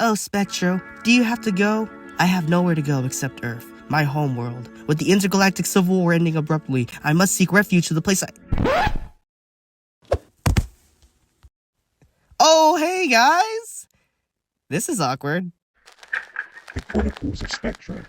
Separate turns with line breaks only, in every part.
Oh, Spectro, do you have to go? I have nowhere to go except Earth, my homeworld. With the intergalactic civil war ending abruptly, I must seek refuge to the place Oh, hey guys! This is awkward.
The Chronicles of Spectro.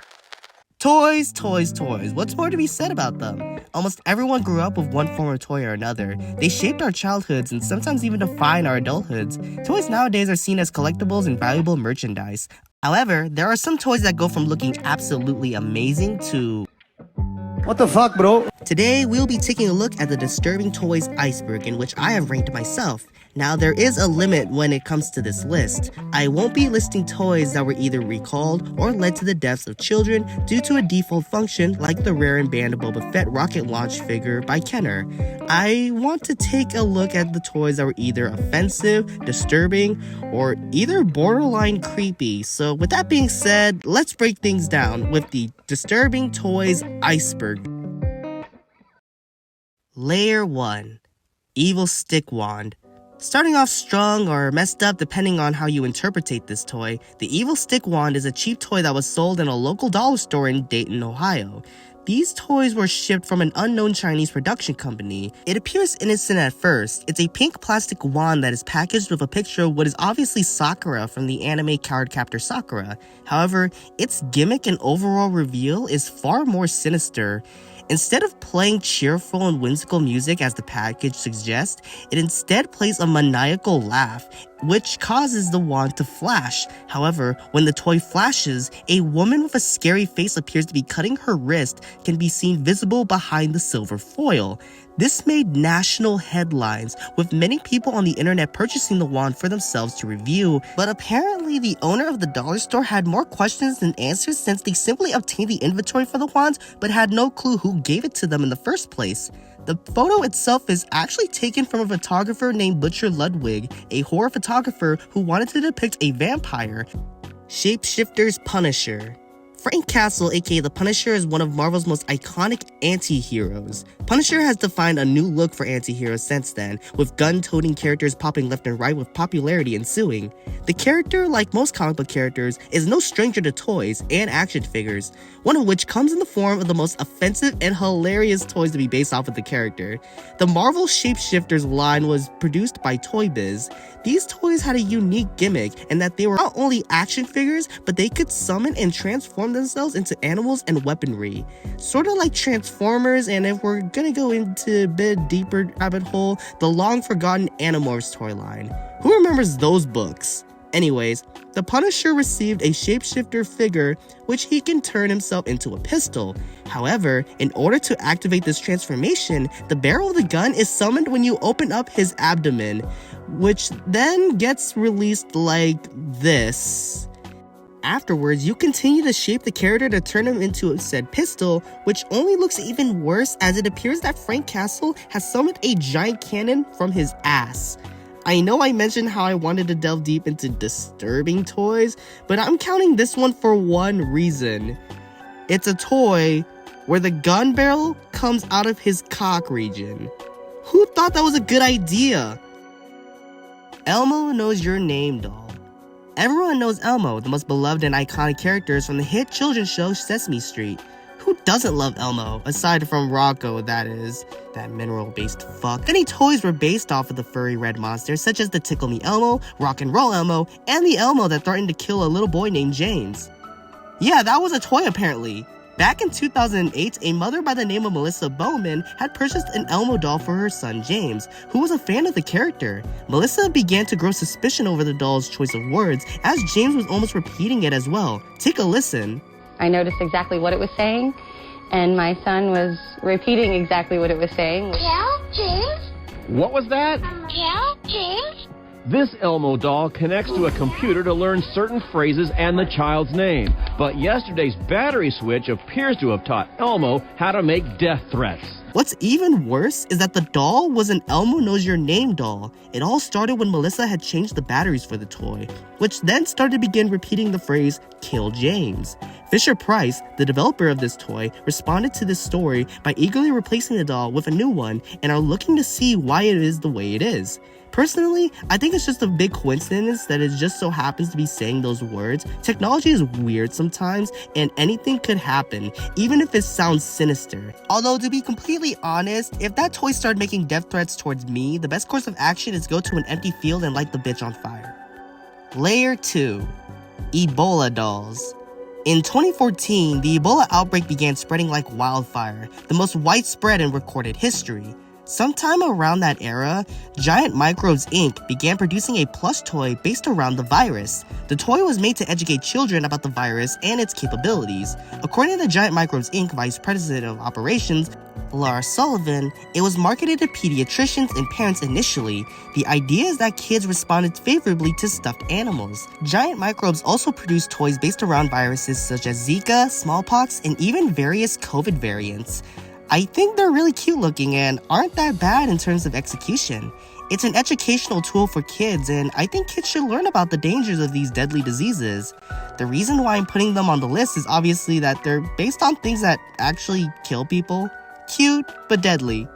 Toys, toys, toys. What's more to be said about them? Almost everyone grew up with one form of toy or another. They shaped our childhoods and sometimes even define our adulthoods. Toys nowadays are seen as collectibles and valuable merchandise. However, there are some toys that go from looking absolutely amazing to...
What the fuck, bro?
Today, we'll be taking a look at the disturbing toys Iceberg, in which I have ranked myself. Now, there is a limit when it comes to this list. I won't be listing toys that were either recalled or led to the deaths of children due to a default function like the rare and banned Boba Fett rocket launch figure by Kenner. I want to take a look at the toys that were either offensive, disturbing, or either borderline creepy. So with that being said, let's break things down with the disturbing toys Iceberg. Layer 1. Evil Stick Wand. Starting off strong or messed up depending on how you interpretate this toy, the Evil Stick Wand is a cheap toy that was sold in a local dollar store in Dayton, Ohio. These toys were shipped from an unknown Chinese production company. It appears innocent at first. It's a pink plastic wand that is packaged with a picture of what is obviously Sakura from the anime Cardcaptor Sakura. However, its gimmick and overall reveal is far more sinister. Instead of playing cheerful and whimsical music as the package suggests, it instead plays a maniacal laugh, which causes the wand to flash. However, when the toy flashes, a woman with a scary face appears to be cutting her wrist can be seen visible behind the silver foil. This made national headlines, with many people on the internet purchasing the wand for themselves to review, but apparently the owner of the dollar store had more questions than answers since they simply obtained the inventory for the wands but had no clue who gave it to them in the first place. The photo itself is actually taken from a photographer named Butcher Ludwig, a horror photographer who wanted to depict a vampire. Shapeshifter's Punisher. Frank Castle, aka the Punisher, is one of Marvel's most iconic anti-heroes. Punisher has defined a new look for anti-heroes since then, with gun-toting characters popping left and right with popularity ensuing. The character, like most comic book characters, is no stranger to toys and action figures, one of which comes in the form of the most offensive and hilarious toys to be based off of the character. The Marvel Shapeshifters line was produced by Toy Biz. These toys had a unique gimmick in that they were not only action figures, but they could summon and transform themselves into animals and weaponry. Sort of like Transformers, and if we're gonna go into a bit deeper rabbit hole, the long forgotten Animorphs toy line. Who remembers those books? Anyways, the Punisher received a shapeshifter figure which he can turn himself into a pistol. However, in order to activate this transformation, the barrel of the gun is summoned when you open up his abdomen, which then gets released like this. Afterwards, you continue to shape the character to turn him into said pistol, which only looks even worse as it appears that Frank Castle has summoned a giant cannon from his ass. I know I mentioned how I wanted to delve deep into disturbing toys, but I'm counting this one for one reason. It's a toy where the gun barrel comes out of his cock region. Who thought that was a good idea? Elmo Knows Your Name doll. Everyone knows Elmo, the most beloved and iconic characters from the hit children's show Sesame Street. Who doesn't love Elmo, aside from Rocco, that is, that mineral-based fuck? Many toys were based off of the furry red monsters, such as the Tickle Me Elmo, Rock and Roll Elmo, and the Elmo that threatened to kill a little boy named James. Yeah, that was a toy apparently. Back in 2008, a mother by the name of Melissa Bowman had purchased an Elmo doll for her son James, who was a fan of the character. Melissa began to grow suspicion over the doll's choice of words, as James was almost repeating it as well. Take a listen.
I noticed exactly what it was saying, and my son was repeating exactly what it was saying.
Tell James.
What was that?
Tell James.
This Elmo doll connects to a computer to learn certain phrases and the child's name. But yesterday's battery switch appears to have taught Elmo how to make death threats.
What's even worse is that the doll was an Elmo Knows Your Name doll. It all started when Melissa had changed the batteries for the toy, which then started to begin repeating the phrase, "Kill James." Fisher-Price, the developer of this toy, responded to this story by eagerly replacing the doll with a new one and are looking to see why it is the way it is. Personally, I think it's just a big coincidence that it just so happens to be saying those words. Technology is weird sometimes, and anything could happen, even if it sounds sinister. Although, to be completely honest, if that toy started making death threats towards me, the best course of action is go to an empty field and light the bitch on fire. Layer 2. Ebola Dolls. In 2014, the Ebola outbreak began spreading like wildfire, the most widespread in recorded history. Sometime around that era, Giant Microbes Inc. began producing a plush toy based around the virus. The toy was made to educate children about the virus and its capabilities. According to Giant Microbes Inc. Vice President of Operations, Laura Sullivan, it was marketed to pediatricians and parents initially. The idea is that kids responded favorably to stuffed animals. Giant Microbes also produced toys based around viruses such as Zika, smallpox, and even various COVID variants. I think they're really cute looking and aren't that bad in terms of execution. It's an educational tool for kids, and I think kids should learn about the dangers of these deadly diseases. The reason why I'm putting them on the list is obviously that they're based on things that actually kill people. Cute, but deadly.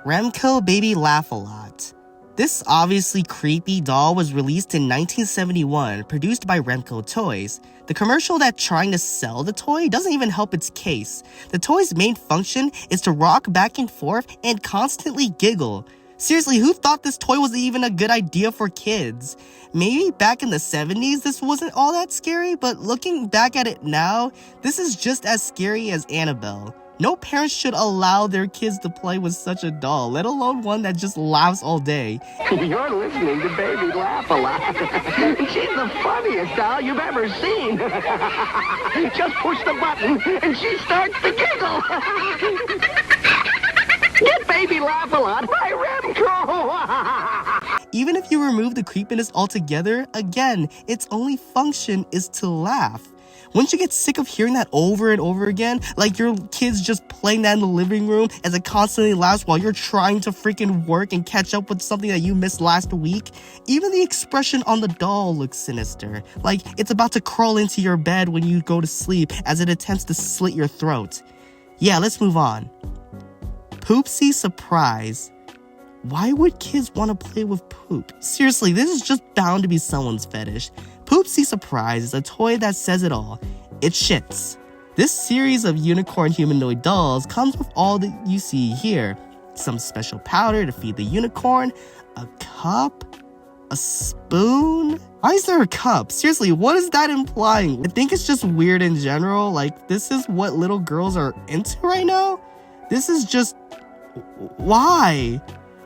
Remco Baby Laugh-A-Lot. This obviously creepy doll was released in 1971, produced by Remco Toys. The commercial that's trying to sell the toy doesn't even help its case. The toy's main function is to rock back and forth and constantly giggle. Seriously, who thought this toy was even a good idea for kids? Maybe back in the 70s this wasn't all that scary, but looking back at it now, this is just as scary as Annabelle. No parents should allow their kids to play with such a doll, let alone one that just laughs all day.
You're listening to Baby Laugh-A-Lot. She's the funniest doll you've ever seen. Just push the button and she starts to giggle. Get Baby Laugh-A-Lot by Remco.
Even if you remove the creepiness altogether, again, its only function is to laugh. Wouldn't you get sick of hearing that over and over again? Like your kid's just playing that in the living room as it constantly laughs while you're trying to freaking work and catch up with something that you missed last week? Even the expression on the doll looks sinister. Like it's about to crawl into your bed when you go to sleep as it attempts to slit your throat. Yeah, let's move on. Poopsie Surprise. Why would kids want to play with poop? Seriously, this is just bound to be someone's fetish. Poopsie Surprise is a toy that says it all. It shits. This series of unicorn humanoid dolls comes with all that you see here. Some special powder to feed the unicorn, a cup, a spoon. Why is there a cup? Seriously, what is that implying? I think it's just weird in general. Like, this is what little girls are into right now? This is just... why?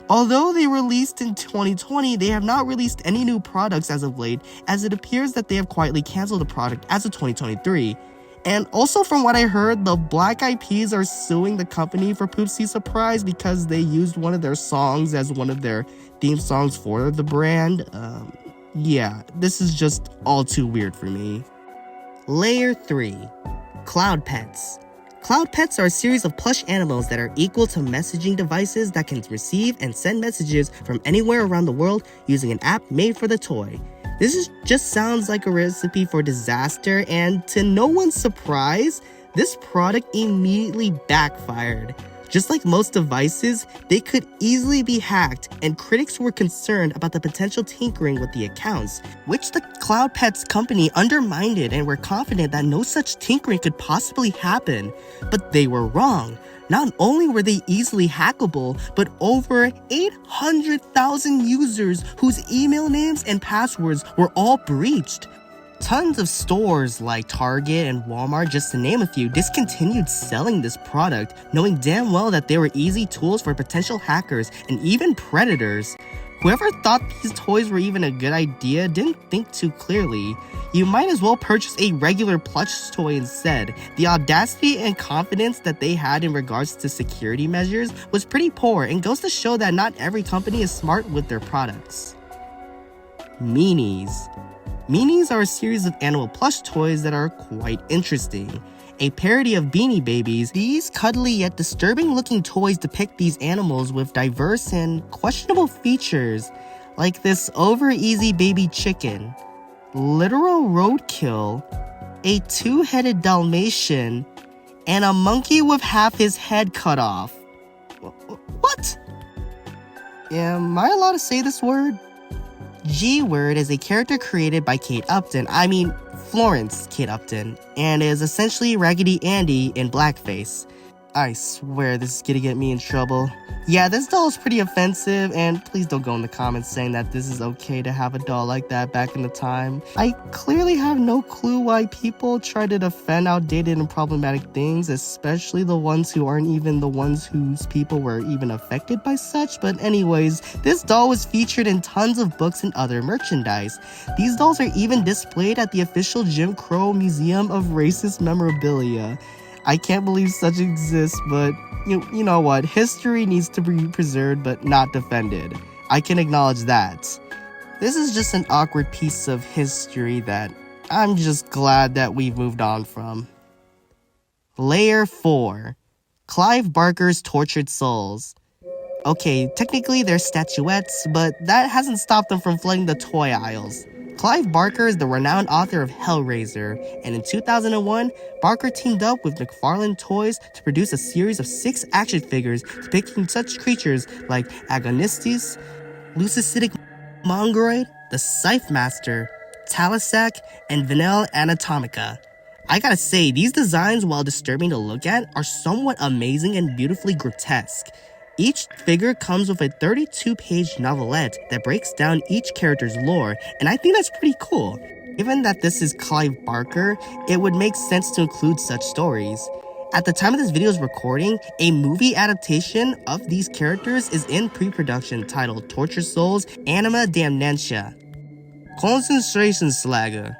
Although they released in 2020, they have not released any new products as of late, as it appears that they have quietly canceled the product as of 2023. And also from what I heard, the Black Eyed Peas are suing the company for Poopsie Surprise because they used one of their songs as one of their theme songs for the brand. Yeah, this is just all too weird for me. Layer 3. Cloud Pets. Cloud Pets are a series of plush animals that are equal to messaging devices that can receive and send messages from anywhere around the world using an app made for the toy. This just sounds like a recipe for disaster, and to no one's surprise, this product immediately backfired. Just like most devices, they could easily be hacked, and critics were concerned about the potential tinkering with the accounts, which the Cloud Pets company undermined and were confident that no such tinkering could possibly happen. But they were wrong. Not only were they easily hackable, but over 800,000 users whose email names and passwords were all breached. Tons of stores like Target and Walmart, just to name a few, discontinued selling this product, knowing damn well that they were easy tools for potential hackers and even predators. Whoever thought these toys were even a good idea didn't think too clearly. You might as well purchase a regular plush toy instead. The audacity and confidence that they had in regards to security measures was pretty poor and goes to show that not every company is smart with their products. Meanies. Meanies are a series of animal plush toys that are quite interesting. A parody of Beanie Babies, these cuddly yet disturbing looking toys depict these animals with diverse and questionable features, like this over-easy baby chicken, literal roadkill, a two-headed Dalmatian, and a monkey with half his head cut off. What? Am I allowed to say this word? G-Word is a character created by Florence Kate Upton, and is essentially Raggedy Andy in blackface. I swear this is gonna get me in trouble. Yeah, this doll is pretty offensive, and please don't go in the comments saying that this is okay to have a doll like that back in the time. I clearly have no clue why people try to defend outdated and problematic things, especially the ones who aren't even the ones whose people were even affected by such. But anyways, this doll was featured in tons of books and other merchandise. These dolls are even displayed at the official Jim Crow Museum of Racist Memorabilia. I can't believe such exists, but you know what? History needs to be preserved but not defended. I can acknowledge that. This is just an awkward piece of history that I'm just glad that we've moved on from. Layer 4. Clive Barker's Tortured Souls. Okay, technically they're statuettes, but that hasn't stopped them from flooding the toy aisles. Clive Barker is the renowned author of Hellraiser, and in 2001, Barker teamed up with McFarlane Toys to produce a series of 6 action figures depicting such creatures like Agonistes, Leucocytic Mongoloid, the Scythe Master, Talisac, and Venel Anatomica. I gotta say, these designs, while disturbing to look at, are somewhat amazing and beautifully grotesque. Each figure comes with a 32-page novelette that breaks down each character's lore, and I think that's pretty cool. Given that this is Clive Barker, it would make sense to include such stories. At the time of this video's recording, a movie adaptation of these characters is in pre-production titled Torture Souls Anima Damnantia. Konzentrationslager.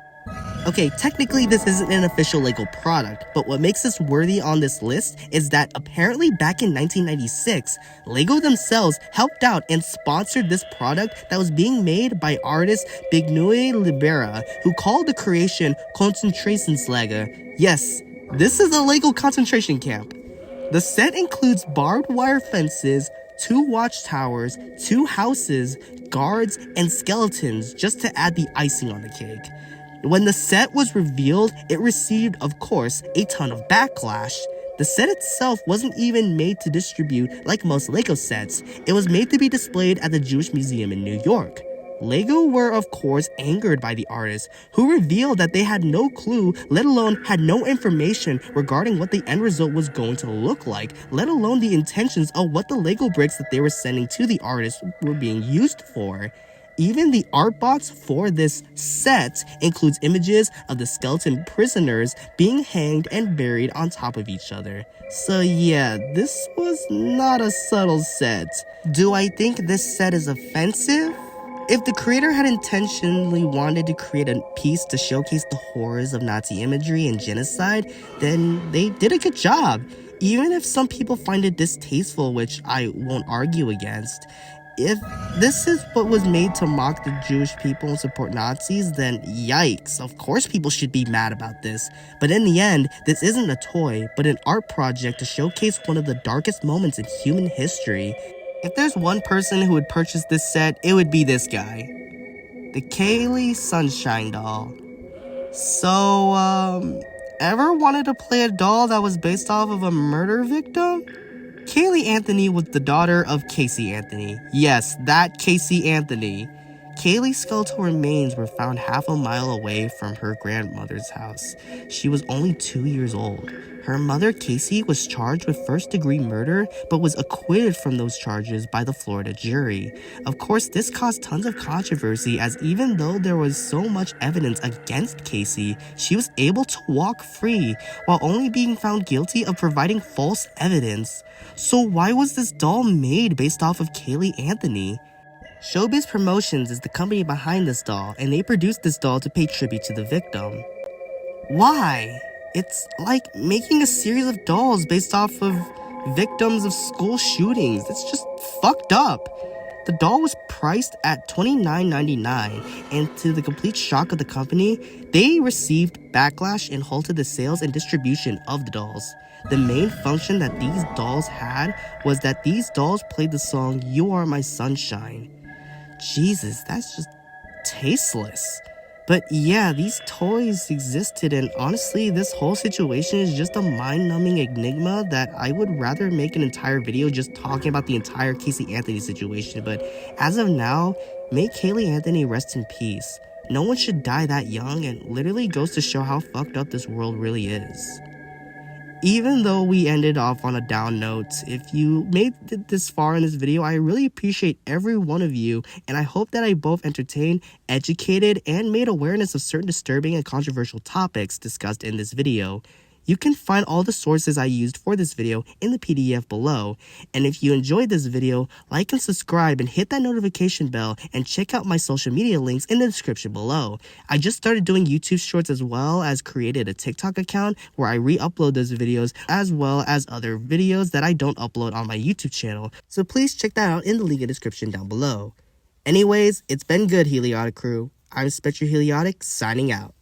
Okay, technically this isn't an official LEGO product, but what makes this worthy on this list is that apparently back in 1996, LEGO themselves helped out and sponsored this product that was being made by artist Bignui Libera, who called the creation Konzentrationslager. Yes, this is a LEGO concentration camp. The set includes barbed wire fences, 2 watchtowers, 2 houses, guards, and skeletons just to add the icing on the cake. When the set was revealed, it received, of course, a ton of backlash. The set itself wasn't even made to distribute like most LEGO sets. It was made to be displayed at the Jewish Museum in New York. LEGO were, of course, angered by the artists, who revealed that they had no clue, let alone had no information regarding what the end result was going to look like, let alone the intentions of what the LEGO bricks that they were sending to the artists were being used for. Even the art box for this set includes images of the skeleton prisoners being hanged and buried on top of each other. So yeah, this was not a subtle set. Do I think this set is offensive? If the creator had intentionally wanted to create a piece to showcase the horrors of Nazi imagery and genocide, then they did a good job. Even if some people find it distasteful, which I won't argue against. If this is what was made to mock the Jewish people and support Nazis, then yikes, of course people should be mad about this. But in the end, this isn't a toy, but an art project to showcase one of the darkest moments in human history. If there's one person who would purchase this set, it would be this guy. The Caylee Sunshine doll. So, ever wanted to play a doll that was based off of a murder victim? Caylee Anthony was the daughter of Casey Anthony. Yes, that Casey Anthony. Caylee's skeletal remains were found half a mile away from her grandmother's house. She was only 2 years old. Her mother, Casey, was charged with first-degree murder, but was acquitted from those charges by the Florida jury. Of course, this caused tons of controversy, as even though there was so much evidence against Casey, she was able to walk free, while only being found guilty of providing false evidence. So why was this doll made based off of Caylee Anthony? Showbiz Promotions is the company behind this doll, and they produced this doll to pay tribute to the victim. Why? It's like making a series of dolls based off of victims of school shootings. It's just fucked up. The doll was priced at $29.99, and to the complete shock of the company, they received backlash and halted the sales and distribution of the dolls. The main function that these dolls had was that these dolls played the song "You Are My Sunshine." Jesus, that's just tasteless. But yeah, these toys existed, and honestly, this whole situation is just a mind-numbing enigma that I would rather make an entire video just talking about the entire Casey Anthony situation. But as of now, may Caylee Anthony rest in peace. No one should die that young, and literally goes to show how fucked up this world really is. Even though we ended off on a down note, if you made it this far in this video, I really appreciate every one of you, and I hope that I both entertained, educated, and made awareness of certain disturbing and controversial topics discussed in this video. You can find all the sources I used for this video in the PDF below. And if you enjoyed this video, like and subscribe and hit that notification bell, and check out my social media links in the description below. I just started doing YouTube shorts as well as created a TikTok account where I re-upload those videos as well as other videos that I don't upload on my YouTube channel. So please check that out in the link in the description down below. Anyways, it's been good, Heliotic crew. I'm Spectro Heliotic, signing out.